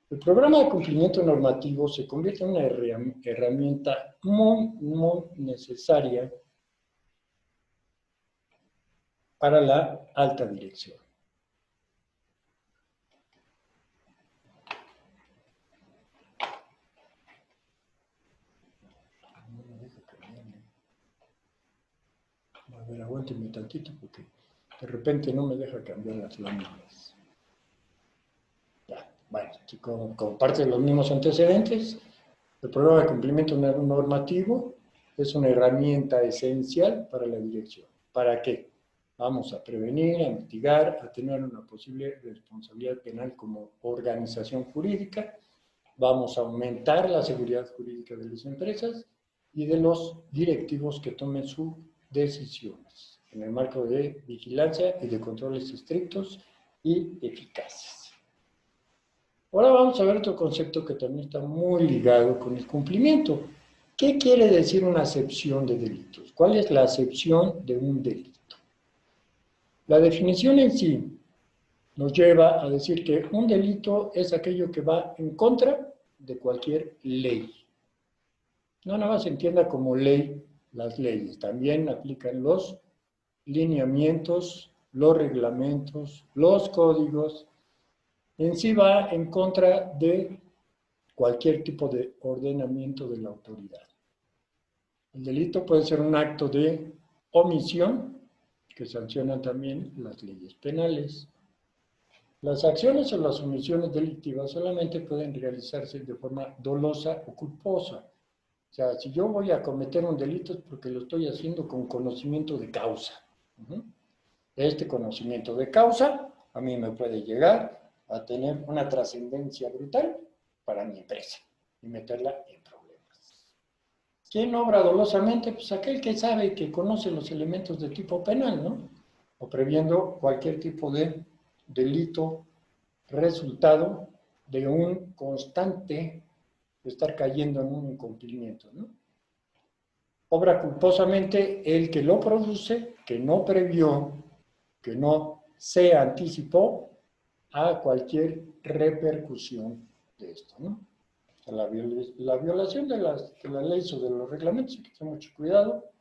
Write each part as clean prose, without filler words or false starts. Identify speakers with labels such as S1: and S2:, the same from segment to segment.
S1: El programa de cumplimiento normativo se convierte en una herramienta muy necesaria para la alta dirección. A ver, aguántenme tantito porque de repente no me deja cambiar las láminas. Ya, bueno, como parte de los mismos antecedentes, el programa de cumplimiento normativo es una herramienta esencial para la dirección. ¿Para qué? Vamos a prevenir, a mitigar, a tener una posible responsabilidad penal como organización jurídica. Vamos a aumentar la seguridad jurídica de las empresas y de los directivos que tomen sus decisiones en el marco de vigilancia y de controles estrictos y eficaces. Ahora vamos a ver otro concepto que también está muy ligado con el cumplimiento. ¿Qué quiere decir una acepción de delitos? ¿Cuál es la acepción de un delito? La definición en sí nos lleva a decir que un delito es aquello que va en contra de cualquier ley. No nada más se entienda como ley las leyes, también aplican los lineamientos, los reglamentos, los códigos. En sí va en contra de cualquier tipo de ordenamiento de la autoridad. El delito puede ser un acto de omisión, que sancionan también las leyes penales. Las acciones o las omisiones delictivas solamente pueden realizarse de forma dolosa o culposa. O sea, si yo voy a cometer un delito es porque lo estoy haciendo con conocimiento de causa. Este conocimiento de causa a mí me puede llegar a tener una trascendencia brutal para mi empresa y meterla en problemas. ¿Quién obra dolosamente? Pues aquel que sabe, que conoce los elementos de tipo penal, ¿no? O previendo cualquier tipo de delito resultado de un constante estar cayendo en un incumplimiento, ¿no? Obra culposamente el que lo produce, que no previó, que no se anticipó a cualquier repercusión de esto, ¿no? O sea, la violación de las leyes o de los reglamentos, hay que tener mucho cuidado,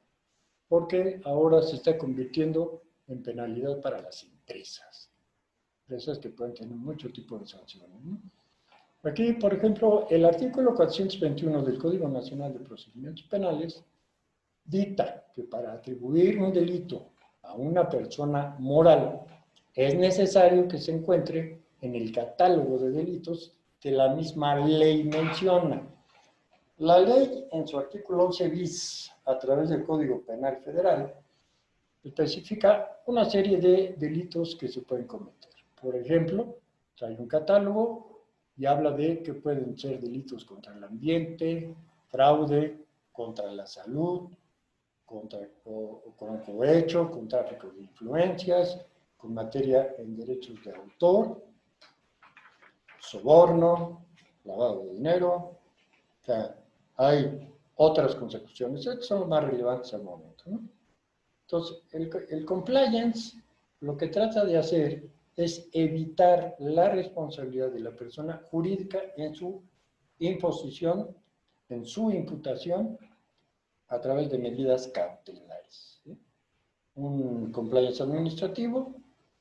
S1: porque ahora se está convirtiendo en penalidad para las empresas que pueden tener mucho tipo de sanciones, ¿no? Aquí, por ejemplo, el artículo 421 del Código Nacional de Procedimientos Penales dicta que para atribuir un delito a una persona moral es necesario que se encuentre en el catálogo de delitos que la misma ley menciona. La ley, en su artículo 11 bis, a través del Código Penal Federal, especifica una serie de delitos que se pueden cometer. Por ejemplo, hay un catálogo y habla de que pueden ser delitos contra el ambiente, fraude, contra la salud, con cohecho, con tráfico de influencias, con materia en derechos de autor, soborno, lavado de dinero. O sea, hay otras consecuciones. Estos son los más relevantes al momento, ¿no? Entonces, el compliance lo que trata de hacer es evitar la responsabilidad de la persona jurídica en su imposición, en su imputación, a través de medidas cautelares, ¿sí? Un compliance administrativo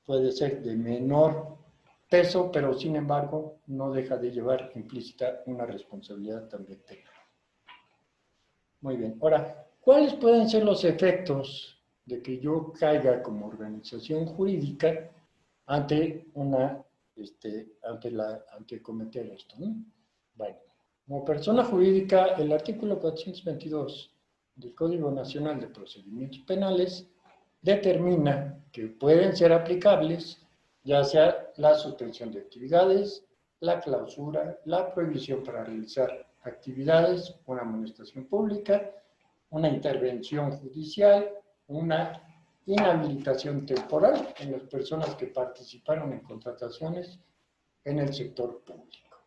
S1: puede ser de menor peso, pero sin embargo no deja de llevar implícita una responsabilidad también penal. Muy bien, ahora, ¿cuáles pueden ser los efectos de que yo caiga como organización jurídica ante ante cometer esto, ¿no? Bueno, como persona jurídica, el artículo 422 del Código Nacional de Procedimientos Penales determina que pueden ser aplicables ya sea la suspensión de actividades, la clausura, la prohibición para realizar actividades, una amonestación pública, una intervención judicial, una inhabilitación temporal en las personas que participaron en contrataciones en el sector público.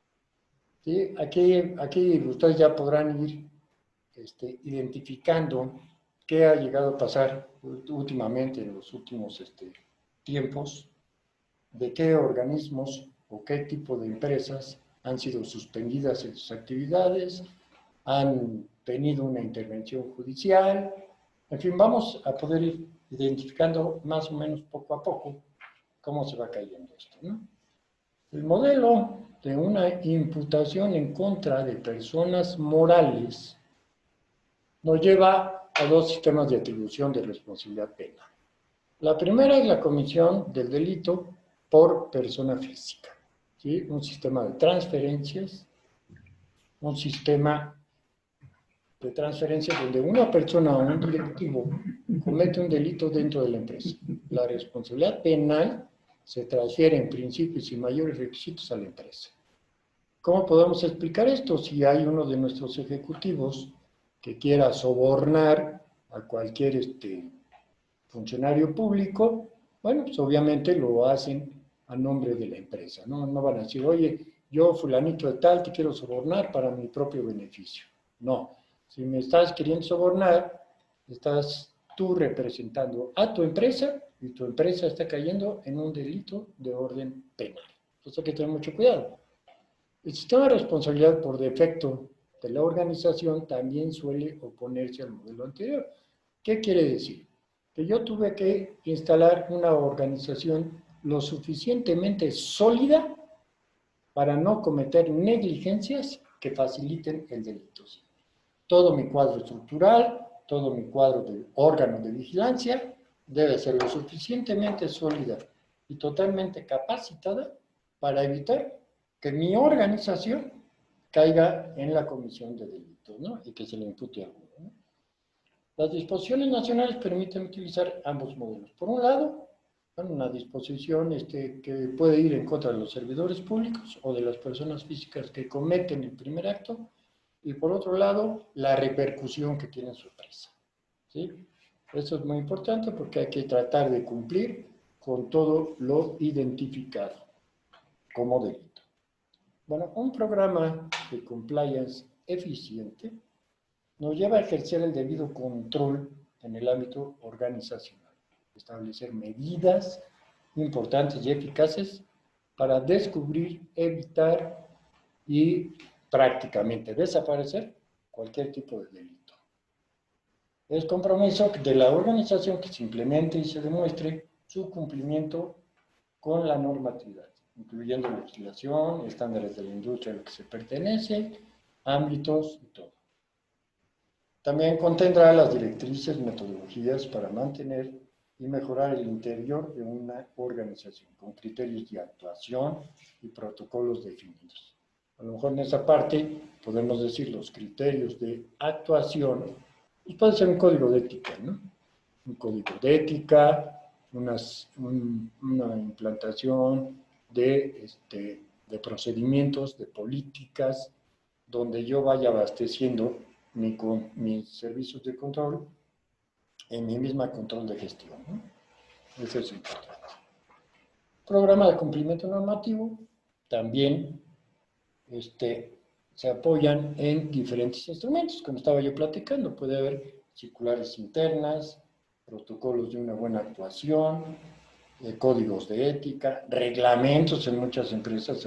S1: ¿Sí? Aquí ustedes ya podrán ir identificando qué ha llegado a pasar últimamente en los últimos tiempos, de qué organismos o qué tipo de empresas han sido suspendidas en sus actividades, han tenido una intervención judicial. En fin, vamos a poder ir identificando más o menos poco a poco cómo se va cayendo esto, ¿no? El modelo de una imputación en contra de personas morales nos lleva a dos sistemas de atribución de responsabilidad penal. La primera es la comisión del delito por persona física, ¿sí? Un sistema de transferencias, un sistema de transferencias donde una persona o un directivo comete un delito dentro de la empresa. La responsabilidad penal se transfiere en principios y mayores requisitos a la empresa. ¿Cómo podemos explicar esto? Si hay uno de nuestros ejecutivos que quiera sobornar a cualquier funcionario público, bueno, pues obviamente lo hacen a nombre de la empresa, ¿no? No van a decir, oye, yo fulanito de tal te quiero sobornar para mi propio beneficio. No, si me estás queriendo sobornar, estás tú representando a tu empresa y tu empresa está cayendo en un delito de orden penal. Entonces hay que tener mucho cuidado. El sistema de responsabilidad por defecto de la organización también suele oponerse al modelo anterior. ¿Qué quiere decir? Que yo tuve que instalar una organización lo suficientemente sólida para no cometer negligencias que faciliten el delito. Todo mi cuadro estructural, todo mi cuadro de órgano de vigilancia debe ser lo suficientemente sólida y totalmente capacitada para evitar que mi organización caiga en la comisión de delitos, ¿no? Y que se le impute algo, ¿no? Las disposiciones nacionales permiten utilizar ambos modelos. Por un lado, una disposición que puede ir en contra de los servidores públicos o de las personas físicas que cometen el primer acto, y por otro lado, la repercusión que tiene en su empresa, ¿sí? Eso es muy importante porque hay que tratar de cumplir con todo lo identificado como delito. Bueno, un programa de compliance eficiente nos lleva a ejercer el debido control en el ámbito organizacional, establecer medidas importantes y eficaces para descubrir, evitar y prácticamente desaparecer cualquier tipo de delito. Es compromiso de la organización que se implemente y se demuestre su cumplimiento con la normatividad, incluyendo legislación, estándares de la industria a la que se pertenece, ámbitos y todo. También contendrá las directrices, metodologías para mantener y mejorar el interior de una organización, con criterios de actuación y protocolos definidos. A lo mejor en esa parte podemos decir los criterios de actuación, y puede ser un código de ética, ¿no? Un código de ética, una implantación de procedimientos, de políticas, donde yo vaya abasteciendo mis servicios de control en mi misma control de gestión, ¿no? Eso es importante. Programa de cumplimiento normativo también se apoyan en diferentes instrumentos, como estaba yo platicando. Puede haber circulares internas, protocolos de una buena actuación, códigos de ética, reglamentos. En muchas empresas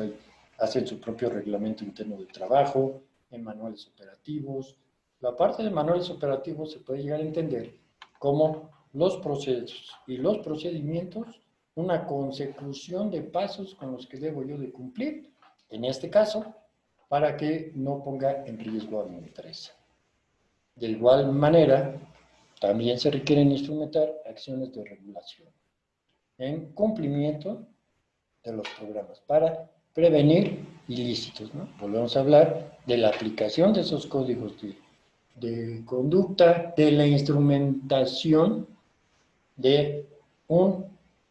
S1: hacen su propio reglamento interno de trabajo, en manuales operativos. La parte de manuales operativos se puede llegar a entender como los procesos y los procedimientos, una consecución de pasos con los que debo yo de cumplir, en este caso, para que no ponga en riesgo a mi empresa. De igual manera, también se requieren instrumentar acciones de regulación en cumplimiento de los programas para prevenir ilícitos, ¿no? Volvemos a hablar de la aplicación de esos códigos de conducta, de la instrumentación de un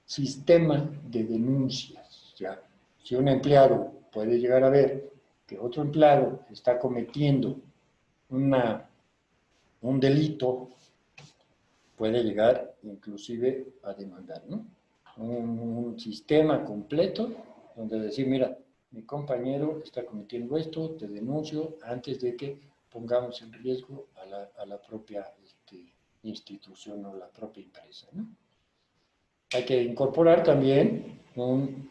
S1: sistema de denuncias. ¿Ya? Si un empleado puede llegar a ver que otro empleado está cometiendo un delito, puede llegar inclusive a demandar, ¿no? Un sistema completo donde decir, mira, mi compañero está cometiendo esto, te denuncio antes de que pongamos en riesgo a la propia institución o la propia empresa, ¿no? Hay que incorporar también un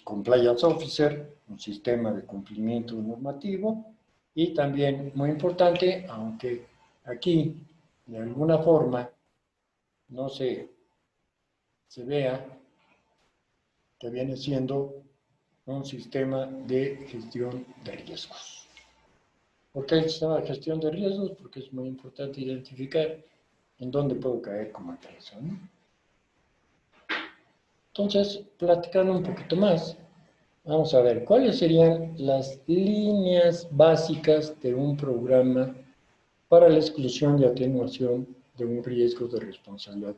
S1: compliance officer, un sistema de cumplimiento normativo, y también, muy importante, aunque aquí de alguna forma no se vea, que viene siendo un sistema de gestión de riesgos. ¿Por qué el sistema de gestión de riesgos? Porque es muy importante identificar en dónde puedo caer como empresa, ¿no? Entonces, platicando un poquito más, vamos a ver cuáles serían las líneas básicas de un programa para la exclusión y atenuación de un riesgo de responsabilidad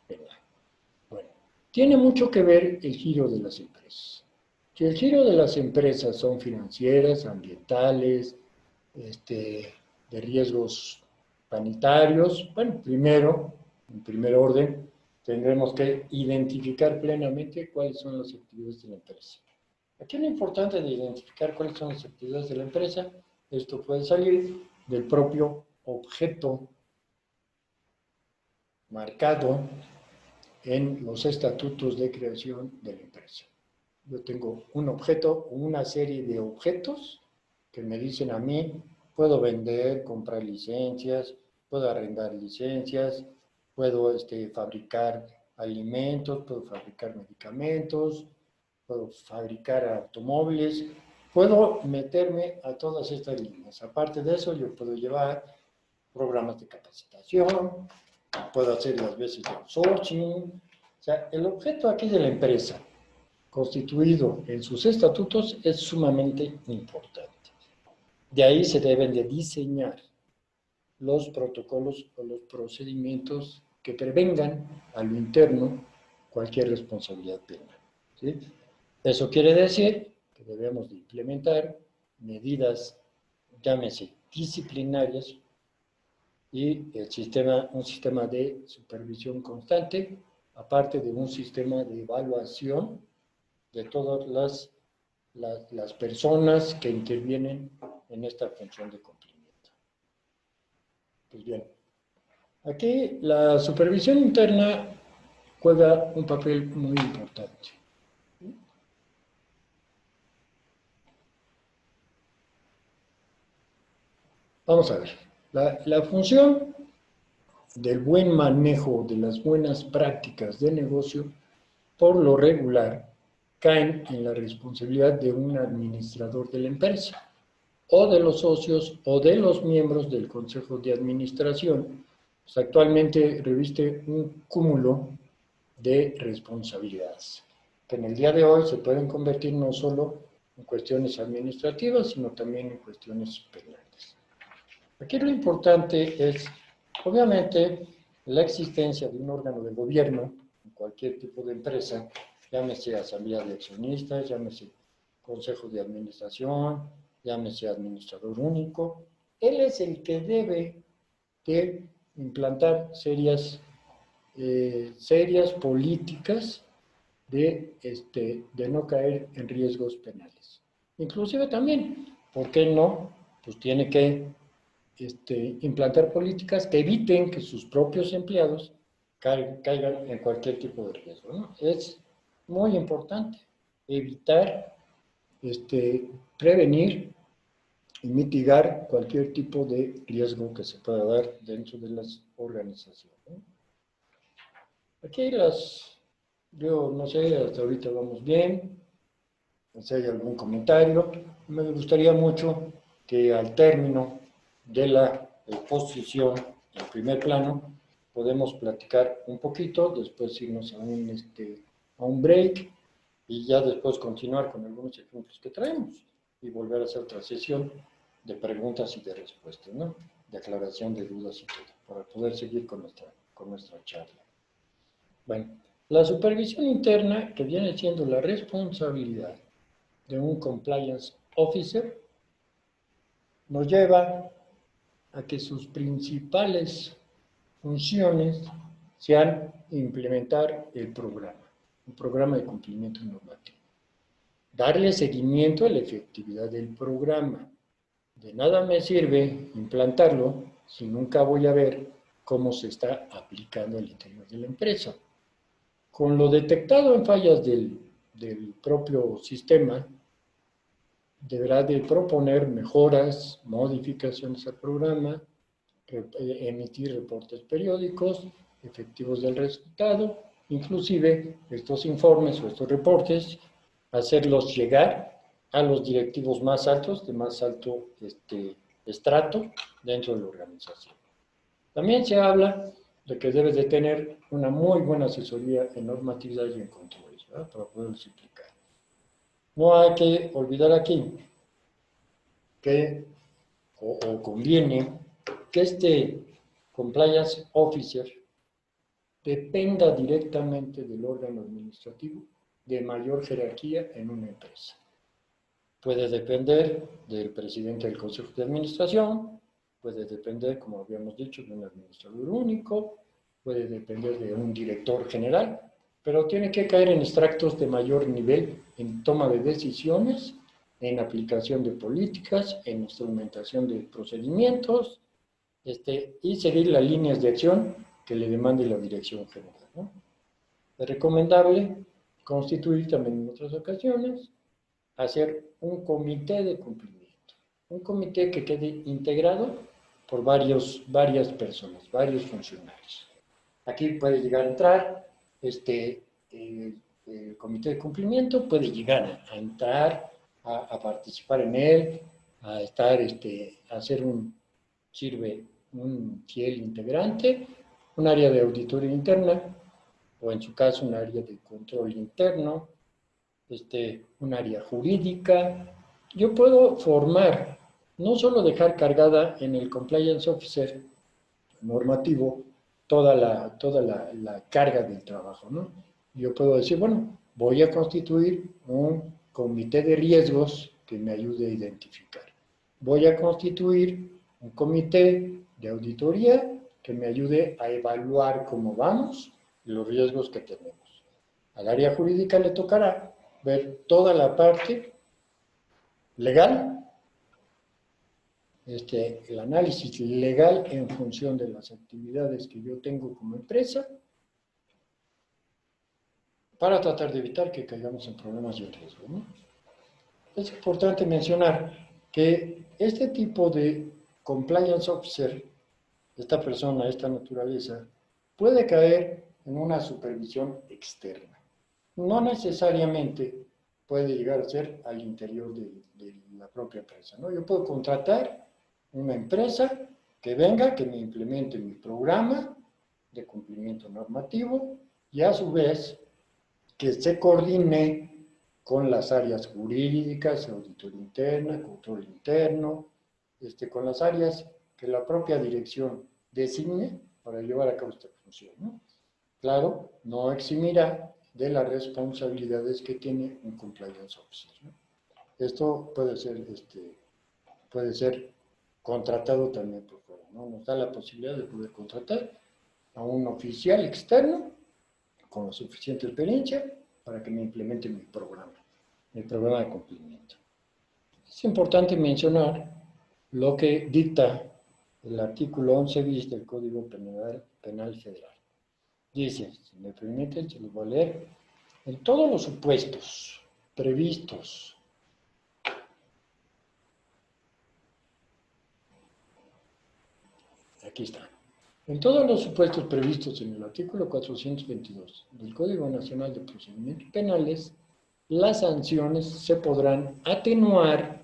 S1: penal. Bueno, tiene mucho que ver el giro de las empresas. Si el giro de las empresas son financieras, ambientales, de riesgos sanitarios, bueno, primero, en primer orden, tendremos que identificar plenamente cuáles son las actividades de la empresa. Aquí lo importante de identificar cuáles son las actividades de la empresa, esto puede salir del propio objeto marcado en los estatutos de creación de la empresa. Yo tengo un objeto o una serie de objetos que me dicen a mí, puedo vender, comprar licencias, puedo arrendar licencias, puedo fabricar alimentos, puedo fabricar medicamentos, puedo fabricar automóviles, puedo meterme a todas estas líneas. Aparte de eso, yo puedo llevar programas de capacitación, puedo hacer las veces de outsourcing. O sea, el objeto aquí de la empresa, constituido en sus estatutos, es sumamente importante. De ahí se deben de diseñar los protocolos o los procedimientos que prevengan a lo interno cualquier responsabilidad penal, ¿sí? Eso quiere decir que debemos de implementar medidas, llámese disciplinarias, y un sistema de supervisión constante, aparte de un sistema de evaluación de todas las personas que intervienen en esta función de cumplimiento. Pues bien, aquí la supervisión interna juega un papel muy importante. Vamos a ver, la función del buen manejo de las buenas prácticas de negocio, por lo regular, caen en la responsabilidad de un administrador de la empresa, o de los socios, o de los miembros del consejo de administración. Pues actualmente reviste un cúmulo de responsabilidades, que en el día de hoy se pueden convertir no solo en cuestiones administrativas, sino también en cuestiones penales. Aquí lo importante es, obviamente, la existencia de un órgano de gobierno en cualquier tipo de empresa, llámese asamblea de accionistas, llámese consejo de administración, llámese administrador único. Él es el que debe de implantar serias políticas de no caer en riesgos penales. Inclusive también, ¿por qué no? Pues tiene que implantar políticas que eviten que sus propios empleados caigan en cualquier tipo de riesgo, ¿no? Es muy importante evitar, prevenir y mitigar cualquier tipo de riesgo que se pueda dar dentro de las organizaciones, ¿no? Aquí yo no sé, hasta ahorita vamos bien. Si hay algún comentario, me gustaría mucho que al término de la exposición en primer plano, podemos platicar un poquito, después irnos a un break y ya después continuar con algunos ejemplos que traemos y volver a hacer otra sesión de preguntas y de respuestas, ¿no? De aclaración de dudas y todo, para poder seguir con nuestra charla. Bueno, la supervisión interna, que viene siendo la responsabilidad de un compliance officer, nos lleva a que sus principales funciones sean implementar un programa de cumplimiento normativo. Darle seguimiento a la efectividad del programa. De nada me sirve implantarlo si nunca voy a ver cómo se está aplicando al interior de la empresa. Con lo detectado en fallas del del propio sistema deberá de proponer mejoras, modificaciones al programa, emitir reportes periódicos efectivos del resultado, inclusive estos informes o estos reportes, hacerlos llegar a los directivos más altos, de más alto estrato dentro de la organización. También se habla de que debes de tener una muy buena asesoría en normatividad y en controles, ¿verdad? Para poderlos implicar. No hay que olvidar aquí que, o conviene, que este compliance officer dependa directamente del órgano administrativo de mayor jerarquía en una empresa. Puede depender del presidente del Consejo de Administración, puede depender, como habíamos dicho, de un administrador único, puede depender de un director general, pero tiene que caer en extractos de mayor nivel en toma de decisiones, en aplicación de políticas, en instrumentación de procedimientos, y seguir las líneas de acción que le demande la dirección general, ¿no? Es recomendable constituir también en otras ocasiones, hacer un comité de cumplimiento, un comité que quede integrado por varias personas, varios funcionarios. Aquí puede llegar a entrar el comité de cumplimiento, puede llegar a entrar a participar en él, a estar, a ser un fiel integrante, un área de auditoría interna, o en su caso un área de control interno, un área jurídica. Yo puedo formar, no solo dejar cargada en el compliance officer normativo toda la carga del trabajo, ¿no? Yo puedo decir, bueno, voy a constituir un comité de riesgos que me ayude a identificar. Voy a constituir un comité de auditoría que me ayude a evaluar cómo vamos y los riesgos que tenemos. Al área jurídica le tocará ver toda la parte legal, el análisis legal en función de las actividades que yo tengo como empresa, para tratar de evitar que caigamos en problemas de riesgo, ¿no? Es importante mencionar que este tipo de compliance officer, esta persona, esta naturaleza, puede caer en una supervisión externa. No necesariamente puede llegar a ser al interior de la propia empresa, ¿no? Yo puedo contratar una empresa que venga, que me implemente mi programa de cumplimiento normativo y a su vez que se coordine con las áreas jurídicas, auditoría interna, control interno, con las áreas que la propia dirección designe para llevar a cabo esta función, ¿no? Claro, no eximirá de las responsabilidades que tiene un compliance officer, ¿no? Esto puede ser contratado también por fuera, ¿no? Nos da la posibilidad de poder contratar a un oficial externo con la suficiente experiencia para que me implemente mi programa de cumplimiento. Es importante mencionar lo que dicta el artículo 11 bis del Código Penal Federal. Dice, si me permiten, se los voy a leer, en todos los supuestos previstos aquí está. En todos los supuestos previstos en el artículo 422 del Código Nacional de Procedimientos Penales, las sanciones se podrán atenuar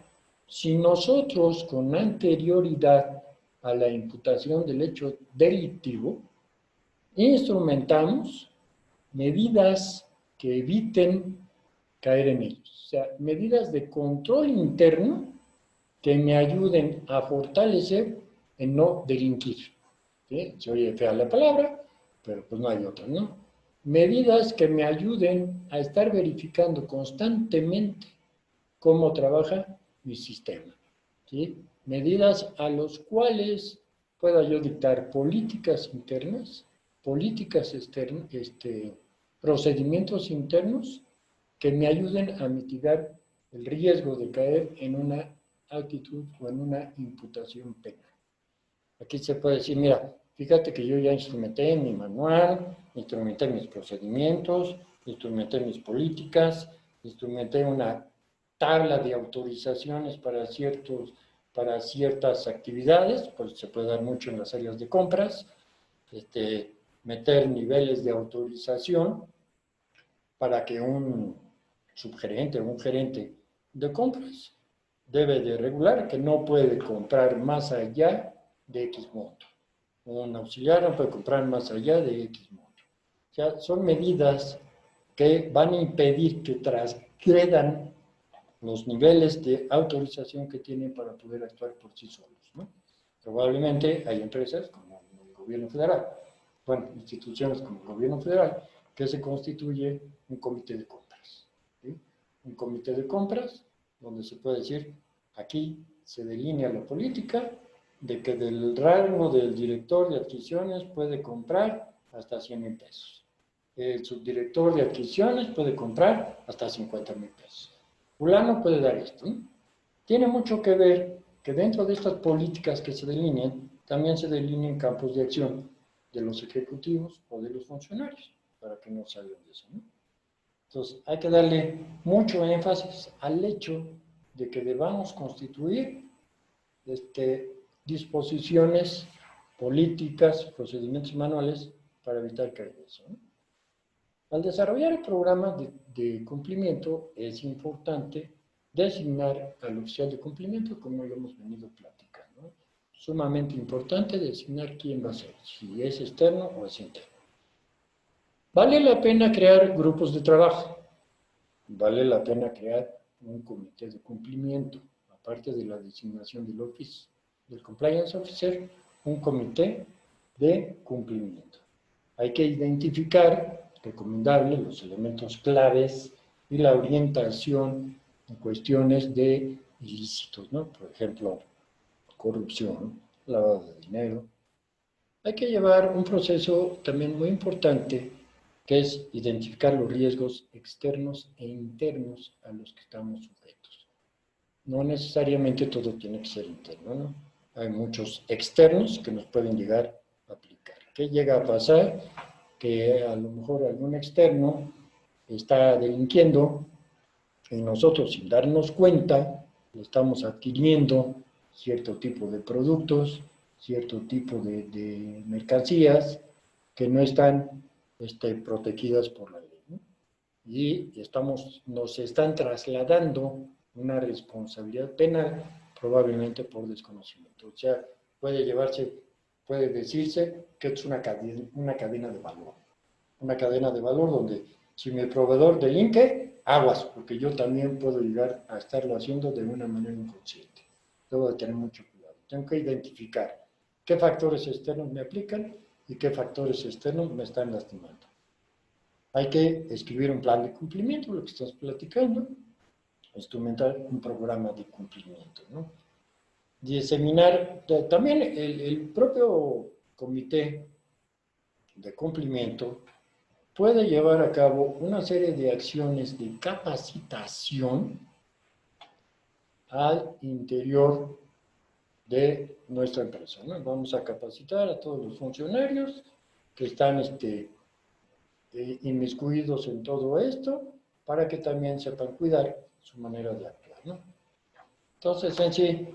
S1: si nosotros, con anterioridad a la imputación del hecho delictivo, instrumentamos medidas que eviten caer en ellos. O sea, medidas de control interno que me ayuden a fortalecer en no delinquir. ¿Sí? Se oye fea la palabra, pero pues no hay otra, ¿no? Medidas que me ayuden a estar verificando constantemente cómo trabaja mi sistema, ¿sí? Medidas a los cuales pueda yo dictar políticas internas, políticas externas, procedimientos internos que me ayuden a mitigar el riesgo de caer en una actitud o en una imputación penal. Aquí se puede decir, mira, fíjate que yo ya instrumenté mi manual, instrumenté mis procedimientos, instrumenté mis políticas, instrumenté una tabla de autorizaciones para ciertas actividades, pues se puede dar mucho en las áreas de compras, meter niveles de autorización para que un subgerente o un gerente de compras debe de regular que no puede comprar más allá de X monto. Un auxiliar no puede comprar más allá de X monto. O sea, son medidas que van a impedir que transgredan los niveles de autorización que tienen para poder actuar por sí solos, ¿no? Probablemente hay empresas como el gobierno federal, bueno, instituciones como el gobierno federal, que se constituye un comité de compras, ¿sí? Un comité de compras donde se puede decir, aquí se delinea la política de que del rango del director de adquisiciones puede comprar hasta 100,000 pesos. El subdirector de adquisiciones puede comprar hasta 50,000 pesos. Fulano puede dar esto, ¿no? Tiene mucho que ver que dentro de estas políticas que se delinean, también se delinean campos de acción de los ejecutivos o de los funcionarios, para que no salgan de eso, ¿no? Entonces, hay que darle mucho énfasis al hecho de que debamos constituir disposiciones políticas, procedimientos manuales para evitar caer en eso, ¿no? Al desarrollar el programa de cumplimiento es importante designar al oficial de cumplimiento, como lo hemos venido platicando, ¿no? Sumamente importante designar quién va a ser, si es externo o es interno. Vale la pena crear grupos de trabajo, vale la pena crear un comité de cumplimiento, aparte de la designación del compliance officer, un comité de cumplimiento. Hay que identificar, recomendable, los elementos claves y la orientación en cuestiones de ilícitos, ¿no? Por ejemplo, corrupción, lavado de dinero. Hay que llevar un proceso también muy importante, que es identificar los riesgos externos e internos a los que estamos sujetos. No necesariamente todo tiene que ser interno, ¿no? Hay muchos externos que nos pueden llegar a aplicar. ¿Qué llega a pasar? Que a lo mejor algún externo está delinquiendo y nosotros, sin darnos cuenta, estamos adquiriendo cierto tipo de productos, cierto tipo de mercancías que no están protegidas por la ley, ¿no? Y nos están trasladando una responsabilidad penal, probablemente por desconocimiento. O sea, puede decirse que es una cadena de valor. Una cadena de valor donde si mi proveedor delinque, aguas, porque yo también puedo llegar a estarlo haciendo de una manera inconsciente. Debo de tener mucho cuidado. Tengo que identificar qué factores externos me aplican y qué factores externos me están lastimando. Hay que escribir un plan de cumplimiento, lo que estás platicando, instrumentar un programa de cumplimiento, ¿no? Diseminar, también el propio comité de cumplimiento puede llevar a cabo una serie de acciones de capacitación al interior de nuestra empresa, ¿no? Vamos a capacitar a todos los funcionarios que están inmiscuidos en todo esto para que también sepan cuidar su manera de actuar, ¿no? Entonces, en sí,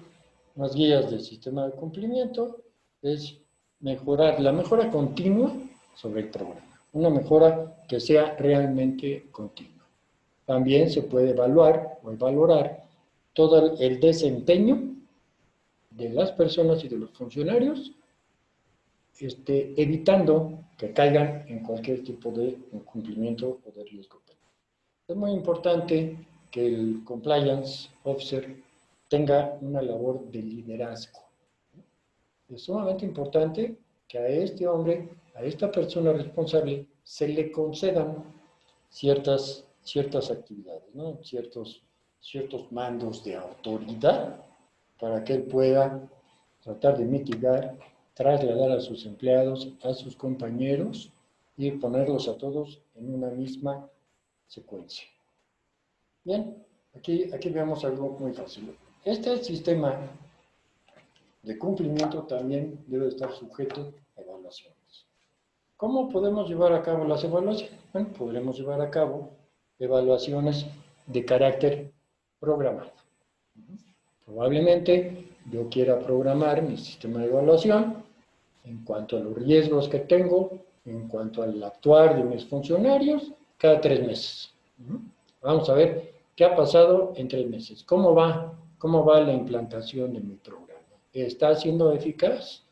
S1: las guías del sistema de cumplimiento es la mejora continua sobre el programa, una mejora que sea realmente continua. También se puede evaluar o valorar todo el desempeño de las personas y de los funcionarios, evitando que caigan en cualquier tipo de incumplimiento o de riesgo penal. Es muy importante que el compliance officer tenga una labor de liderazgo. Es sumamente importante que a este hombre, a esta persona responsable, se le concedan ciertas actividades, ¿no? Ciertos mandos de autoridad para que él pueda tratar de mitigar, trasladar a sus empleados, a sus compañeros y ponerlos a todos en una misma secuencia. Bien, aquí vemos algo muy fácil. Este sistema de cumplimiento también debe estar sujeto a evaluaciones. ¿Cómo podemos llevar a cabo las evaluaciones? Bueno, podremos llevar a cabo evaluaciones de carácter programado. Probablemente yo quiera programar mi sistema de evaluación en cuanto a los riesgos que tengo, en cuanto al actuar de mis funcionarios, cada 3 meses. Vamos a ver qué ha pasado en 3 meses. ¿Cómo va la implantación de mi programa? ¿Está siendo eficaz?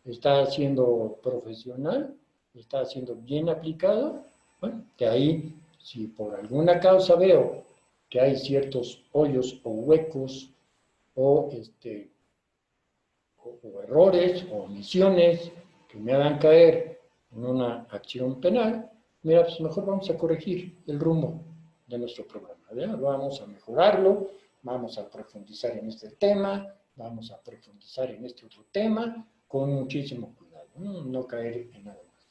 S1: ¿Está siendo profesional? ¿Está siendo bien aplicado? Bueno, de ahí, si por alguna causa veo que hay ciertos hoyos o huecos o, o errores o omisiones que me hagan caer en una acción penal, mira, pues mejor vamos a corregir el rumbo de nuestro programa. ¿verdad? Vamos a mejorarlo, vamos a profundizar en este tema, vamos a profundizar en este otro tema, con muchísimo cuidado, no caer en nada más.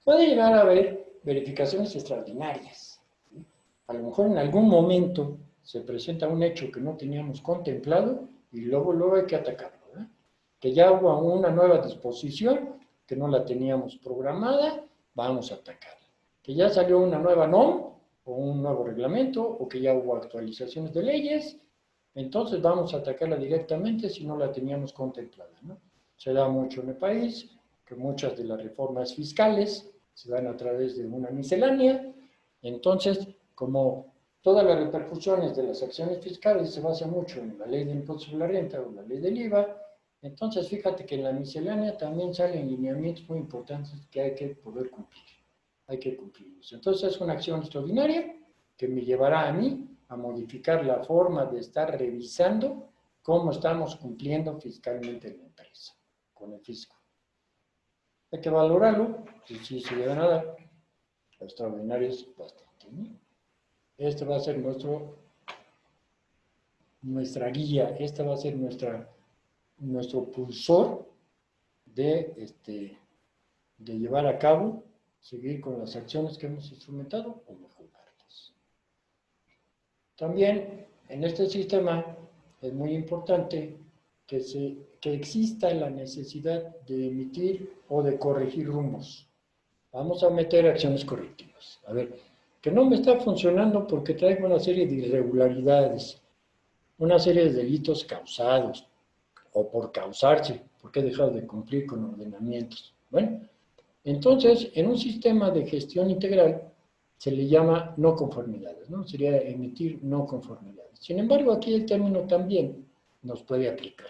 S1: Puede llegar a haber verificaciones extraordinarias. ¿sí? A lo mejor en algún momento se presenta un hecho que no teníamos contemplado y luego hay que atacarlo. ¿verdad? Que ya hubo una nueva disposición que no la teníamos programada, vamos a atacarla. Que ya salió una nueva NOM o un nuevo reglamento o que ya hubo actualizaciones de leyes, entonces vamos a atacarla directamente si no la teníamos contemplada. ¿no? Se da mucho en el país que muchas de las reformas fiscales se dan a través de una miscelánea, entonces como todas las repercusiones de las acciones fiscales se basan mucho en la ley del impuesto sobre la renta o la ley del IVA, entonces fíjate que en la miscelánea también salen lineamientos muy importantes que hay que poder cumplir, hay que cumplirlos. Entonces es una acción extraordinaria que me llevará a mí a modificar la forma de estar revisando cómo estamos cumpliendo fiscalmente en la empresa, con el fisco. Hay que valorarlo, y si se llevan a dar, extraordinario es bastante. ¿no? Este va a ser nuestra guía, este va a ser nuestro pulsor de llevar a cabo, seguir con las acciones que hemos instrumentado o mejorarlas. También en este sistema es muy importante que exista la necesidad de emitir o de corregir rumbos. Vamos a meter acciones correctivas. A ver, que no me está funcionando porque traigo una serie de irregularidades, una serie de delitos causados o por causarse, porque he dejado de cumplir con ordenamientos. Bueno, entonces, en un sistema de gestión integral se le llama no conformidades, ¿no? Sería emitir no conformidades. Sin embargo, aquí el término también nos puede aplicar.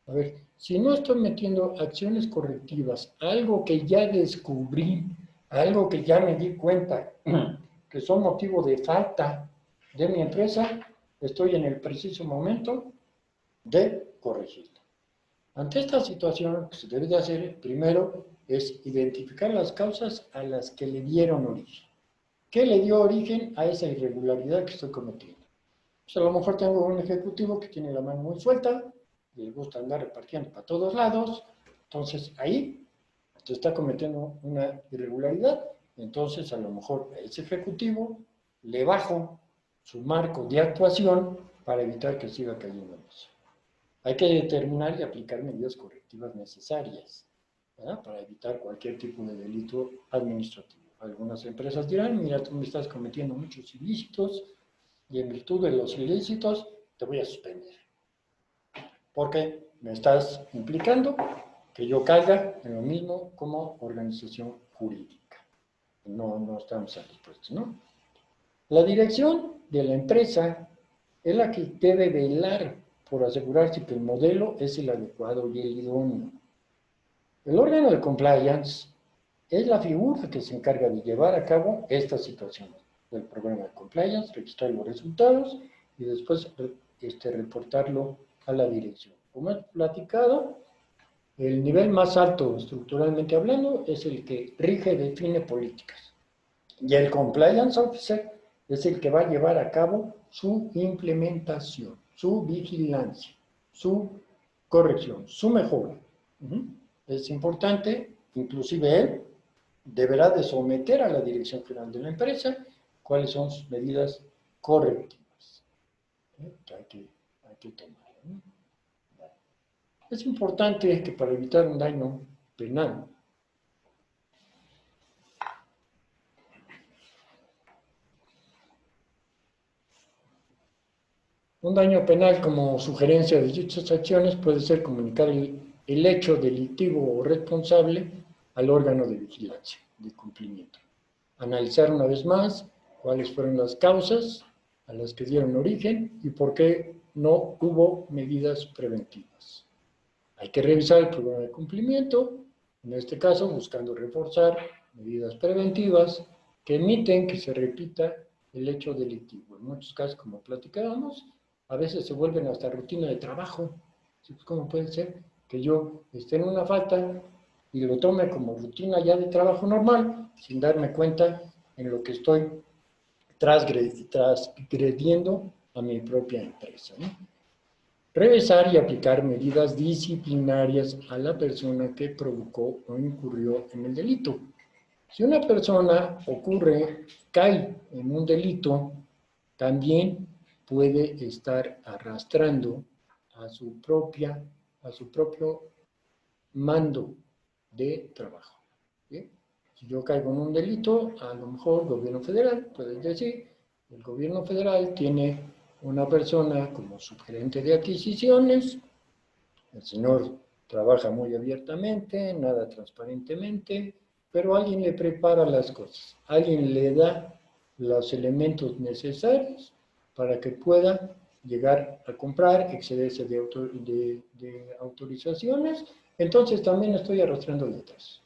S1: A ver, si no estoy metiendo acciones correctivas, algo que ya descubrí, algo que ya me di cuenta que son motivo de falta de mi empresa, estoy en el preciso momento de corregirlo. Ante esta situación, lo que se debe de hacer primero es identificar las causas a las que le dieron origen. ¿Qué le dio origen a esa irregularidad que estoy cometiendo? Pues a lo mejor tengo un ejecutivo que tiene la mano muy suelta, le gusta andar repartiendo para todos lados, entonces ahí se está cometiendo una irregularidad, entonces a lo mejor a ese ejecutivo le bajo su marco de actuación para evitar que siga cayendo en eso. Hay que determinar y aplicar medidas correctivas necesarias para evitar cualquier tipo de delito administrativo. Algunas empresas dirán, mira, tú me estás cometiendo muchos ilícitos y en virtud de los ilícitos te voy a suspender. Porque me estás implicando que yo caiga en lo mismo como organización jurídica. No estamos satispuestos, ¿no? La dirección de la empresa es la que debe velar por asegurarse que el modelo es el adecuado y el idóneo. El órgano de compliance es la figura que se encarga de llevar a cabo esta situación del programa de compliance, registrar los resultados y después reportarlo a la dirección. Como he platicado, el nivel más alto estructuralmente hablando es el que rige, define políticas. Y el compliance officer es el que va a llevar a cabo su implementación, su vigilancia, su corrección, su mejora. Es importante, inclusive él deberá de someter a la dirección general de la empresa cuáles son sus medidas correctivas que hay que tomar. Es importante que para evitar un daño penal, Un daño penal como sugerencia de dichas acciones puede ser comunicar el hecho delictivo o responsable al órgano de vigilancia de cumplimiento. Analizar una vez más cuáles fueron las causas a las que dieron origen y por qué no hubo medidas preventivas. Hay que revisar el programa de cumplimiento, en este caso buscando reforzar medidas preventivas que emiten que se repita el hecho delictivo. En muchos casos, como platicábamos, a veces se vuelven hasta rutina de trabajo. ¿Cómo puede ser que yo esté en una falta y lo tome como rutina ya de trabajo normal, sin darme cuenta en lo que estoy transgrediendo a mi propia empresa, ¿no? Revisar y aplicar medidas disciplinarias a la persona que provocó o incurrió en el delito. Si una persona cae en un delito, también puede estar arrastrando a su propio mando de trabajo. ¿Sí? Si yo caigo en un delito, a lo mejor el gobierno federal, puedes decir, el gobierno federal tiene una persona como subgerente de adquisiciones, el señor trabaja muy abiertamente, nada transparentemente, pero alguien le prepara las cosas, alguien le da los elementos necesarios para que pueda llegar a comprar, excederse de autorizaciones, entonces también estoy arrastrando letras.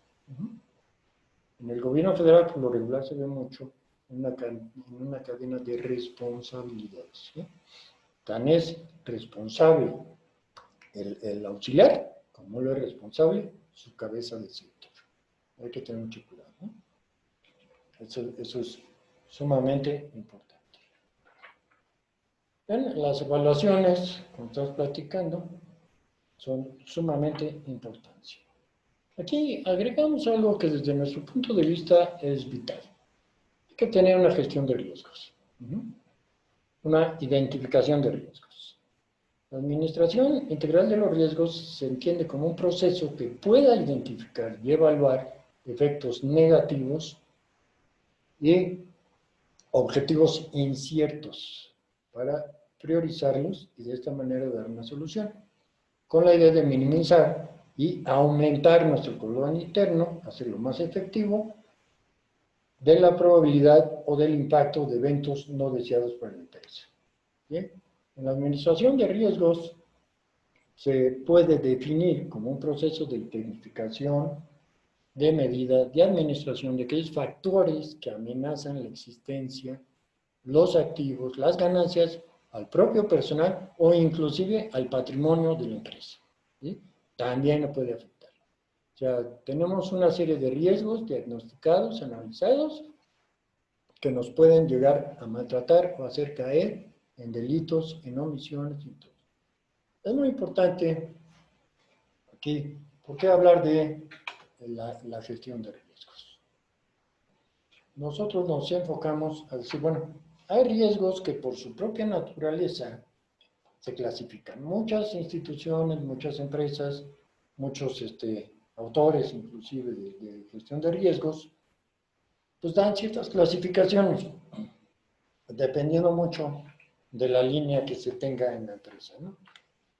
S1: En el gobierno federal, por lo regular, se ve mucho en una cadena de responsabilidades. ¿Sí? Tan es responsable el auxiliar, como lo es responsable, su cabeza de sector. Hay que tener mucho cuidado, ¿no? Eso es sumamente importante. Bien, las evaluaciones, como estamos platicando, son sumamente importantes. Aquí agregamos algo que desde nuestro punto de vista es vital. Hay que tener una gestión de riesgos, una identificación de riesgos. La administración integral de los riesgos se entiende como un proceso que pueda identificar y evaluar efectos negativos y objetivos inciertos para priorizarlos y de esta manera dar una solución, con la idea de minimizar y aumentar nuestro control interno, hacerlo más efectivo, de la probabilidad o del impacto de eventos no deseados para la empresa. ¿Bien? En la administración de riesgos se puede definir como un proceso de identificación, de medida, de administración de aquellos factores que amenazan la existencia, los activos, las ganancias al propio personal o inclusive al patrimonio de la empresa. ¿Sí? También lo puede afectar. O sea, tenemos una serie de riesgos diagnosticados, analizados, que nos pueden llegar a maltratar o hacer caer en delitos, en omisiones y todo. Es muy importante aquí, ¿por qué hablar de la gestión de riesgos? Nosotros nos enfocamos a decir, bueno, hay riesgos que por su propia naturaleza se clasifican. Muchas instituciones, muchas empresas, muchos autores inclusive de gestión de riesgos, pues dan ciertas clasificaciones, dependiendo mucho de la línea que se tenga en la empresa, ¿no?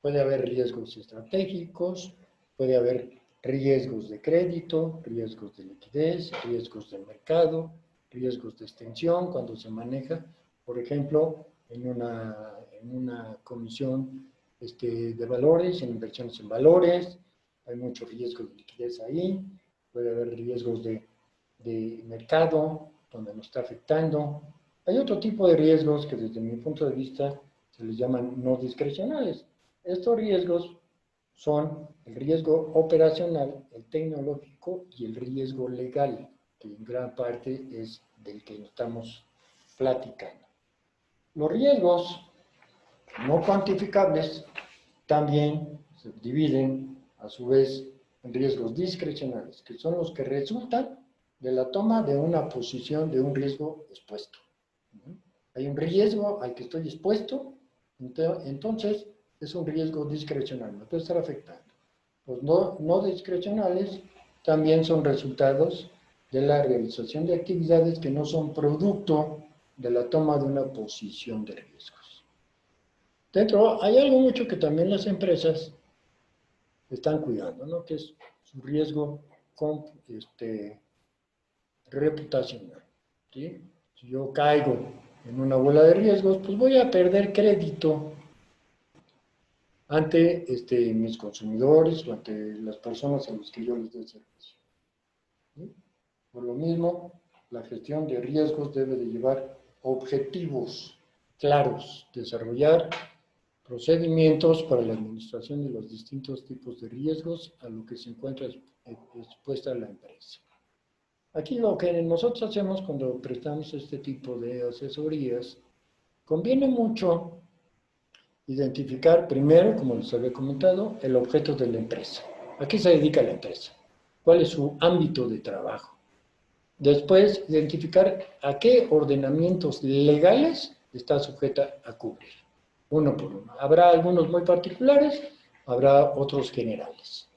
S1: Puede haber riesgos estratégicos, puede haber riesgos de crédito, riesgos de liquidez, riesgos de mercado, riesgos de extensión cuando se maneja, por ejemplo, en una comisión de valores, en inversiones en valores, hay muchos riesgos de liquidez ahí, puede haber riesgos de mercado, donde nos está afectando. Hay otro tipo de riesgos que desde mi punto de vista se les llaman no discrecionales. Estos riesgos son el riesgo operacional, el tecnológico y el riesgo legal, que en gran parte es del que estamos platicando. Los riesgos no cuantificables también se dividen a su vez en riesgos discrecionales, que son los que resultan de la toma de una posición de un riesgo expuesto. Hay un riesgo al que estoy expuesto, entonces es un riesgo discrecional, me puede estar afectando. Los no discrecionales también son resultados de la realización de actividades que no son producto de la toma de una posición de riesgos. Dentro hay algo mucho que también las empresas están cuidando, ¿no? Que es su riesgo reputacional, ¿sí? Si yo caigo en una bola de riesgos, pues voy a perder crédito ante mis consumidores o ante las personas a las que yo les doy servicio, ¿sí? Por lo mismo, la gestión de riesgos debe de llevar objetivos claros, desarrollar procedimientos para la administración de los distintos tipos de riesgos a lo que se encuentra expuesta la empresa. Aquí lo que nosotros hacemos cuando prestamos este tipo de asesorías, conviene mucho identificar primero, como les había comentado, el objeto de la empresa. ¿A qué se dedica la empresa? ¿Cuál es su ámbito de trabajo? Después, identificar a qué ordenamientos legales está sujeta a cubrir, uno por uno. Habrá algunos muy particulares, habrá otros generales.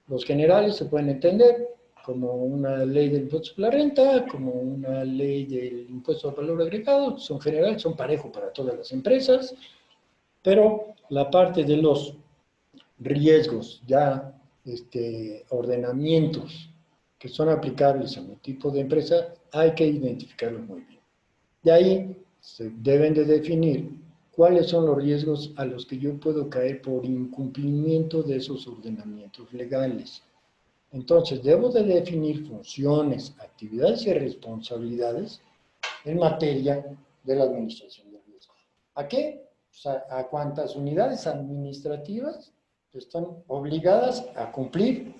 S1: Los generales se pueden entender como una ley del impuesto sobre la renta, como una ley del impuesto al valor agregado, son generales, son parejos para todas las empresas, pero la parte de los riesgos, ya ordenamientos que son aplicables a mi tipo de empresa, hay que identificarlos muy bien. De ahí se deben de definir cuáles son los riesgos a los que yo puedo caer por incumplimiento de esos ordenamientos legales. Entonces, debo de definir funciones, actividades y responsabilidades en materia de la administración de riesgos. ¿A qué? Pues a cuántas unidades administrativas están obligadas a cumplir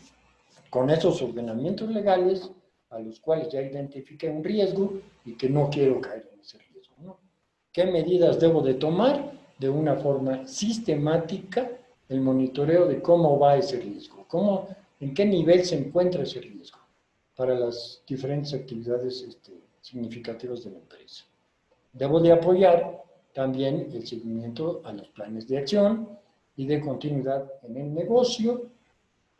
S1: con esos ordenamientos legales a los cuales ya identifiqué un riesgo y que no quiero caer en ese riesgo, ¿no? ¿Qué medidas debo de tomar de una forma sistemática el monitoreo de cómo va ese riesgo? ¿En qué nivel se encuentra ese riesgo para las diferentes actividades significativas de la empresa? Debo de apoyar también el seguimiento a los planes de acción y de continuidad en el negocio,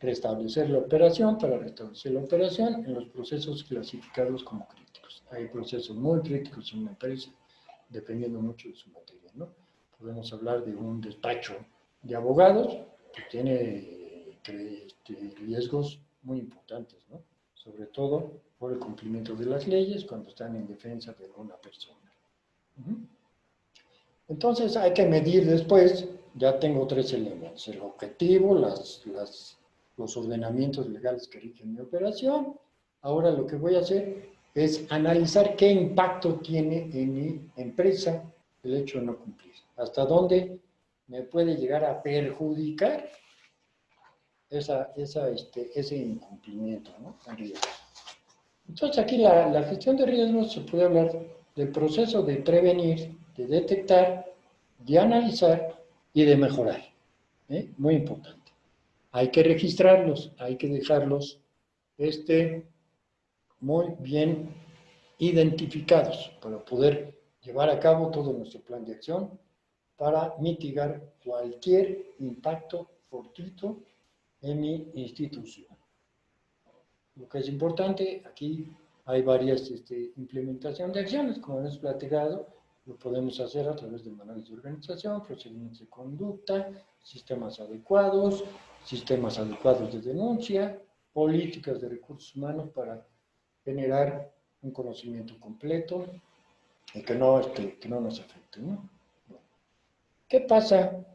S1: restablecer la operación para restablecer la operación en los procesos clasificados como críticos. Hay procesos muy críticos en una empresa, dependiendo mucho de su materia, ¿no? Podemos hablar de un despacho de abogados que tiene riesgos muy importantes, ¿no? Sobre todo por el cumplimiento de las leyes cuando están en defensa de una persona. Entonces hay que medir después, ya tengo tres elementos, el objetivo, los ordenamientos legales que rigen mi operación. Ahora lo que voy a hacer es analizar qué impacto tiene en mi empresa el hecho de no cumplir. Hasta dónde me puede llegar a perjudicar ese incumplimiento, ¿no? Entonces aquí la gestión de riesgos se puede hablar del proceso de prevenir, de detectar, de analizar y de mejorar. Muy importante. Hay que registrarlos, hay que dejarlos muy bien identificados para poder llevar a cabo todo nuestro plan de acción para mitigar cualquier impacto fortuito en mi institución. Lo que es importante, aquí hay varias implementación de acciones, como hemos platicado, lo podemos hacer a través de manuales de organización, procedimientos de conducta, sistemas adecuados de denuncia, políticas de recursos humanos para generar un conocimiento completo y que no nos afecte, ¿no? ¿Qué pasa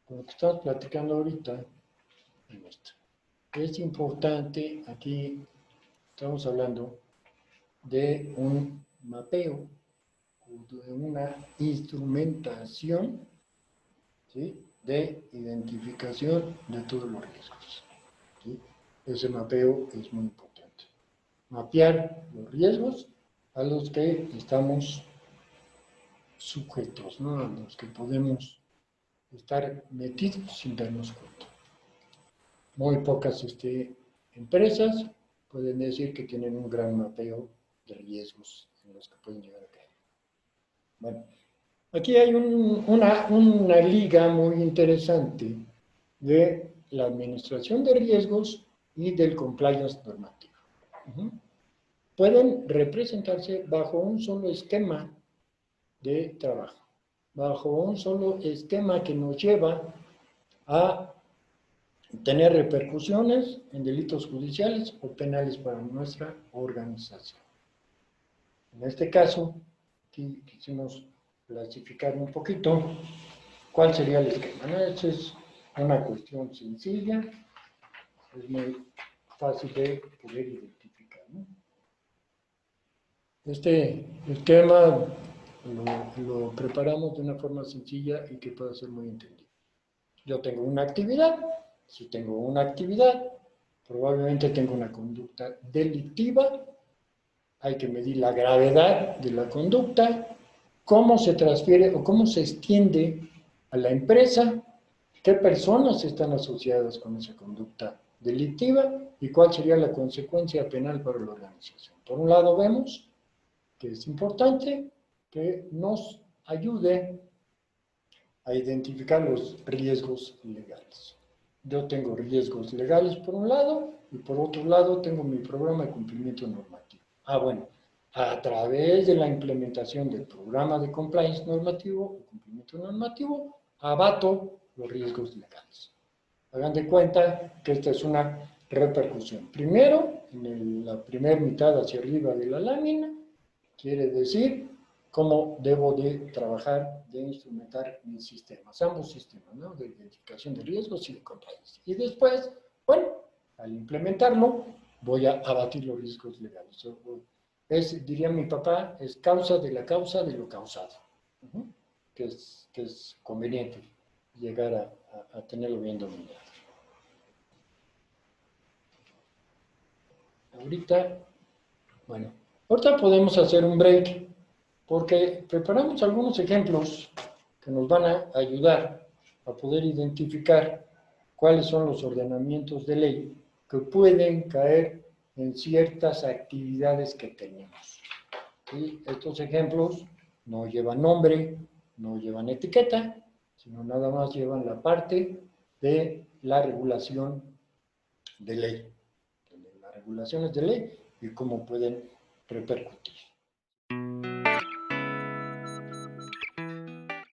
S1: con lo que estamos platicando ahorita en esto? Es importante, aquí estamos hablando de un mapeo, de una instrumentación, ¿sí?, de identificación de todos los riesgos, ¿sí? Ese mapeo es muy importante. Mapear los riesgos a los que estamos sujetos, ¿no? A los que podemos estar metidos sin darnos cuenta. Muy pocas empresas pueden decir que tienen un gran mapeo de riesgos en los que pueden llegar a caer. Bueno, aquí hay una liga muy interesante de la administración de riesgos y del compliance normativo. Pueden representarse bajo un solo esquema de trabajo. bajo un solo esquema que nos lleva a tener repercusiones en delitos judiciales o penales para nuestra organización. En este caso, aquí quisimos clasificar un poquito cuál sería el esquema, ¿no? Esta es una cuestión sencilla, es muy fácil de poder identificar, ¿no? Este esquema lo preparamos de una forma sencilla y que pueda ser muy entendido. Yo tengo una actividad, si tengo una actividad, probablemente tengo una conducta delictiva, hay que medir la gravedad de la conducta, cómo se transfiere o cómo se extiende a la empresa, qué personas están asociadas con esa conducta delictiva y cuál sería la consecuencia penal para la organización. Por un lado vemos que es importante que nos ayude a identificar los riesgos legales. Yo tengo riesgos legales por un lado y por otro lado tengo mi programa de cumplimiento normativo. Bueno, a través de la implementación del programa de compliance normativo o cumplimiento normativo, abato los riesgos legales. Hagan de cuenta que esta es una repercusión. Primero, en la primera mitad hacia arriba de la lámina, quiere decir cómo debo de trabajar, de instrumentar mis sistemas, ambos sistemas, ¿no? De identificación de riesgos y de compliance. Y después, bueno, al implementarlo, voy a abatir los riesgos legales. Diría mi papá, es causa de la causa de lo causado, que es conveniente llegar a tenerlo bien dominado. Ahorita podemos hacer un break porque preparamos algunos ejemplos que nos van a ayudar a poder identificar cuáles son los ordenamientos de ley que pueden caer en ciertas actividades que tenemos. ¿Sí? Estos ejemplos no llevan nombre, no llevan etiqueta, sino nada más llevan la parte de la regulación de ley, de las regulaciones de ley y cómo pueden repercutir.